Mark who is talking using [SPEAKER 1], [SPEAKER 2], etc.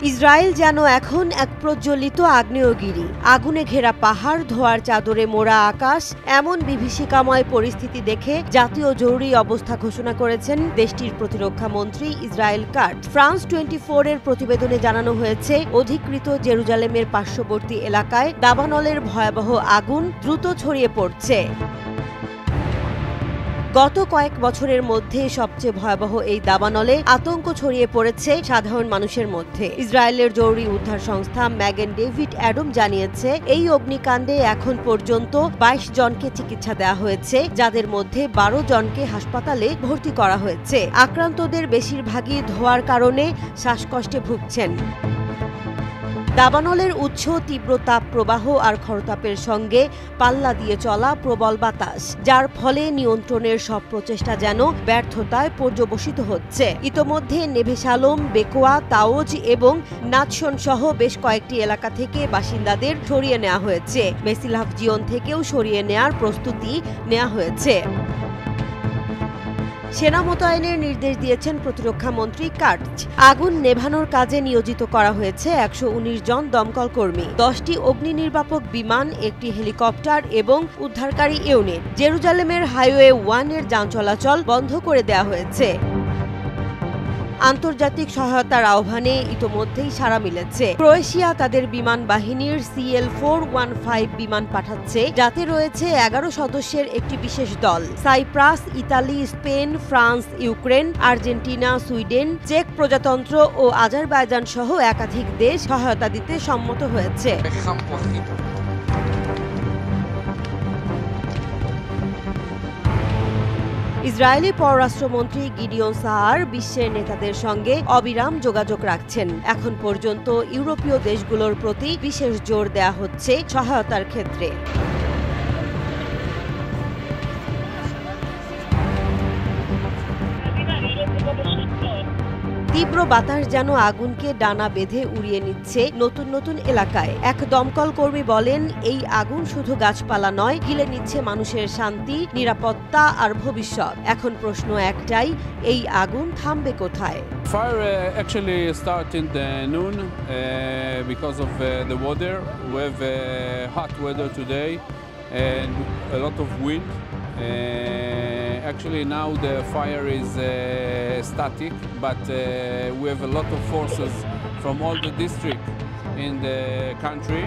[SPEAKER 1] Israel যেন এখন এক প্রজ্বলিত আগ্নেয়গিরি, আগুনে ঘেরা পাহাড়, ধোঁয়ার চাদরে মোড়া আকাশ। এমন বিভীষিকাময় পরিস্থিতি দেখে জাতীয় জরুরি অবস্থা ঘোষণা করেছেন দেশটির প্রতিরক্ষা মন্ত্রী ইসরায়েল কাটজ। ফ্রান্স 24 এর প্রতিবেদনে জানানো হয়েছে, অধিকৃত জেরুজালেমের পার্শ্ববর্তী এলাকায় দাবানলের ভয়াবহ আগুন দ্রুত ছড়িয়ে পড়ছে। গত কয়েক বছরের মধ্যে সবচেয়ে ভয়াবহ এই দাবানলে আতঙ্ক ছড়িয়ে পড়েছে সাধারণ মানুষের মধ্যে। ইসরায়েলের জরুরি উদ্ধার সংস্থা ম্যাগেন ডেভিড অ্যাডম জানিয়েছে, এই অগ্নিকাণ্ডে এখন পর্যন্ত 22 জনকে চিকিৎসা দেওয়া হয়েছে, যাদের মধ্যে 12 জনকে হাসপাতালে ভর্তি করা হয়েছে। আক্রান্তদের বেশিরভাগই ধোঁয়ার কারণে শ্বাসকষ্টে ভুগছেন। দাবানলের উৎস তীব্র তাপ প্রবাহ আর খরতাপের সঙ্গে পাল্লা দিয়ে চলা প্রবল বাতাস, যার ফলে নিয়ন্ত্রণের সব প্রচেষ্টা যেন ব্যর্থতায় পর্যবসিত হচ্ছে। ইতোমধ্যে নেভেস আলম, বেকোয়া, তাওজ এবং নাৎসন সহ বেশ কয়েকটি এলাকা থেকে বাসিন্দাদের সরিয়ে নেওয়া হয়েছে। মেসিলাভ জিয়ন থেকেও সরিয়ে নেয়ার প্রস্তুতি নেওয়া হয়েছে। সেনা মোতায়েনের নির্দেশ দিয়েছেন প্রতিরক্ষা মন্ত্রী কাটজ। আগুন নেভানোর কাজে নিয়োজিত করা হয়েছে 119 জন দমকল কর্মী, 10টি অগ্নি নির্বাপক বিমান, একটি হেলিকপ্টার এবং উদ্ধারকারী ইউনিট। জেরুজালেমের হাইওয়ে 1 এর যান চলাচল বন্ধ করে দেওয়া হয়েছে। আন্তর্জাতিক সহায়তার আহ্বানে ইতোমধ্যেই সাড়া মিলেছে। ক্রোয়েশিয়া তাদের বিমান বাহিনীর CL-415 বিমান পাঠাচ্ছে, যাতে রয়েছে 11 সদস্যের একটি বিশেষ দল। Cyprus, Italy, Spain, France, Ukraine, Argentina, Sweden, চেক প্রজাতন্ত্র ও আজারবাইজান সহ একাধিক দেশ সহায়তা দিতে সম্মত হয়েছে। ইসরায়েলি পররাষ্ট্রমন্ত্রী গিডিয়ন সাহার বিশ্বের নেতাদের সঙ্গে অবিরাম যোগাযোগ রাখছেন। এখন পর্যন্ত ইউরোপীয় দেশগুলোর প্রতি বিশেষ জোর দেয়া হচ্ছে সহায়তার ক্ষেত্রে। তীব্র বাতাস যেন আগুনকে ডানা বেঁধে উড়িয়ে নিচ্ছে নতুন নতুন এলাকায়। এক দমকল কর্মী বলেন, এই আগুন শুধু গাছপালা নয়, গিলে নিচ্ছে মানুষের শান্তি, নিরাপত্তা আর ভবিষ্যৎ। এখন প্রশ্ন একটাই, এই আগুন থামবে কোথায়?
[SPEAKER 2] Fire actually started in the noon because of the weather. We have hot weather today and a lot of wind. Actually now the fire is static, but we have a lot of forces from all the districts in the country.